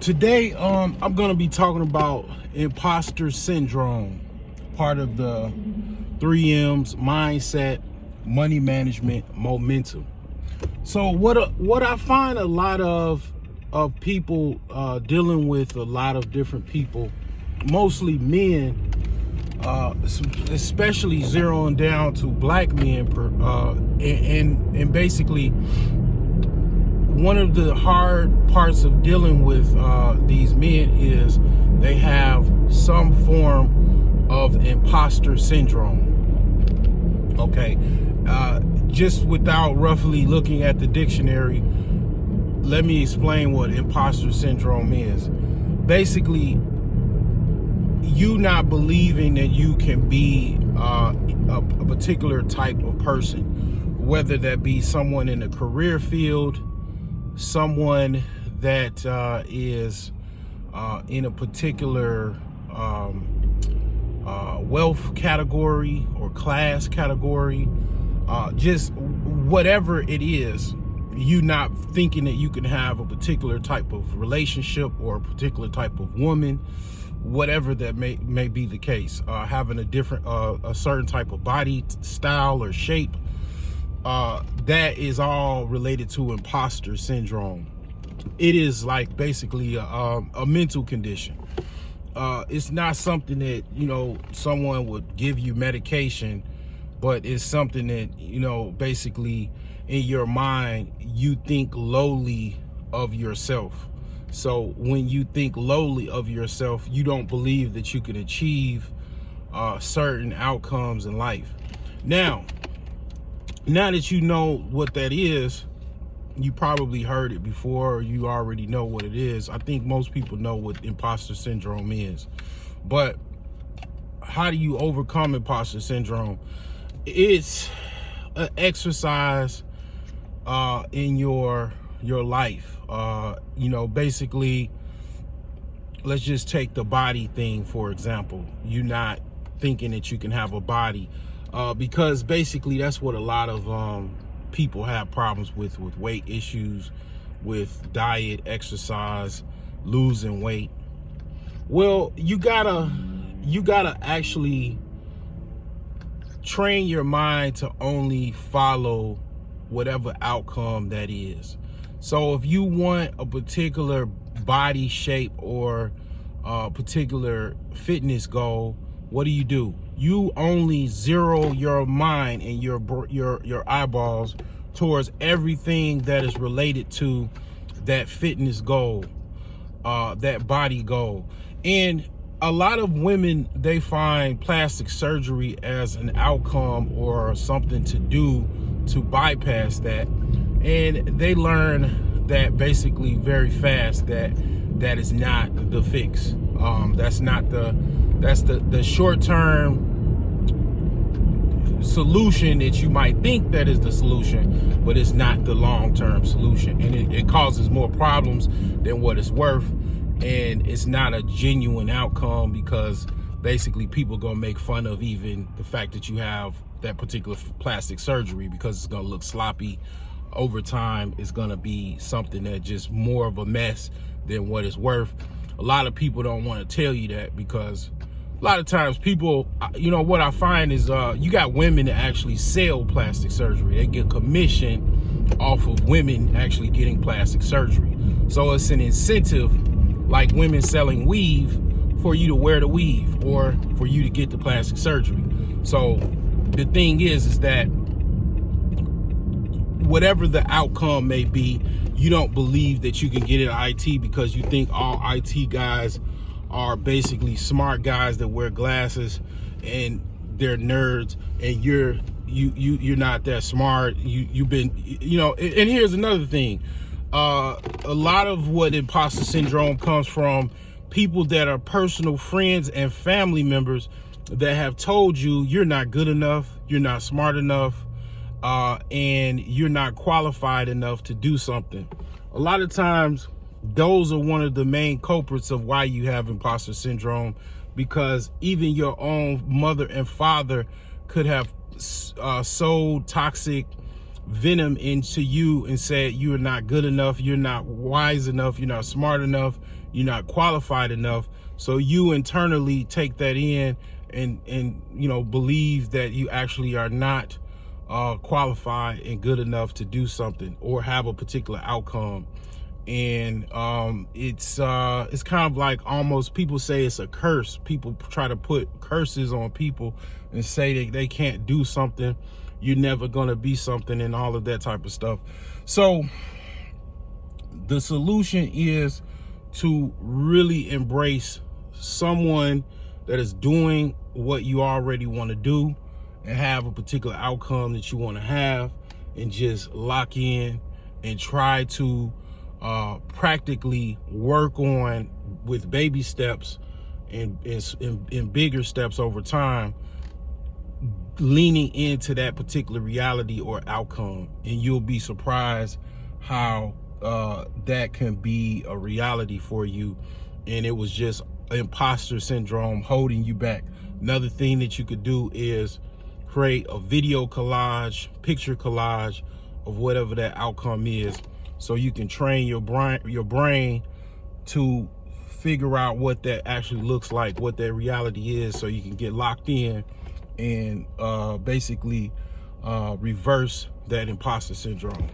Today, I'm going to be talking about imposter syndrome, part of the 3M's: mindset, money management, momentum. So what I find a lot of people dealing with, a lot of different people, mostly men, especially zeroing down to black men, and basically one of the hard parts of dealing with these men is they have some form of imposter syndrome. Okay, just without roughly looking at the dictionary, let me explain what imposter syndrome is. Basically, you not believing that you can be a particular type of person, whether that be someone in a career field, someone that is in a particular wealth category or class category, just whatever it is, you not thinking that you can have a particular type of relationship or a particular type of woman, whatever that may be the case, having a certain type of body style or shape. That is all related to imposter syndrome. It is like basically a mental condition. It's not something that, someone would give you medication, but it's something that, basically in your mind, you think lowly of yourself. So when you think lowly of yourself, you don't believe that you can achieve certain outcomes in life. Now that you know what that is, you probably heard it before, or you already know what it is. I think most people know what imposter syndrome is. But how do you overcome imposter syndrome? It's an exercise in your life. Basically, let's just take the body thing, for example. You not thinking that you can have a body. Because basically that's what a lot of people have problems with weight issues, with diet, exercise, losing weight. Well, you gotta actually train your mind to only follow whatever outcome that is. So if you want a particular body shape or a particular fitness goal, what do? You only zero your mind and your eyeballs towards everything that is related to that fitness goal, that body goal. And a lot of women, they find plastic surgery as an outcome or something to do to bypass that. And they learn that basically very fast that is not the fix. That's the short-term solution that you might think that is the solution, but it's not the long-term solution. And it causes more problems than what it's worth. And it's not a genuine outcome, because basically people gonna make fun of even the fact that you have that particular plastic surgery, because it's gonna look sloppy. Over time, it's gonna be something that just more of a mess than what it's worth. A lot of people don't want to tell you that, because a lot of times people, what I find is you got women that actually sell plastic surgery. They get commission off of women actually getting plastic surgery. So it's an incentive, like women selling weave, for you to wear the weave or for you to get the plastic surgery. So the thing is that whatever the outcome may be, you don't believe that you can get it at IT, because you think all IT guys are basically smart guys that wear glasses and they're nerds, and you're not that smart. You've been, and here's another thing. A lot of what imposter syndrome comes from people that are personal friends and family members that have told you you're not good enough, you're not smart enough, and you're not qualified enough to do something. A lot of times, those are one of the main culprits of why you have imposter syndrome, because even your own mother and father could have sowed toxic venom into you and said you're not good enough, you're not wise enough, you're not smart enough, you're not qualified enough. So you internally take that in and you know, believe that you actually are not qualified and good enough to do something or have a particular outcome. And it's kind of like, almost, people say it's a curse. People try to put curses on people and say they can't do something, you're never gonna be something, and all of that type of stuff. So the solution is to really embrace someone that is doing what you already want to do and have a particular outcome that you want to have, and just lock in and try to practically work on, with baby steps and bigger steps over time, leaning into that particular reality or outcome. And you'll be surprised how that can be a reality for you. And it was just imposter syndrome holding you back. Another thing that you could do is create a video collage, picture collage of whatever that outcome is, so you can train your brain to figure out what that actually looks like, what that reality is, so you can get locked in and basically reverse that imposter syndrome.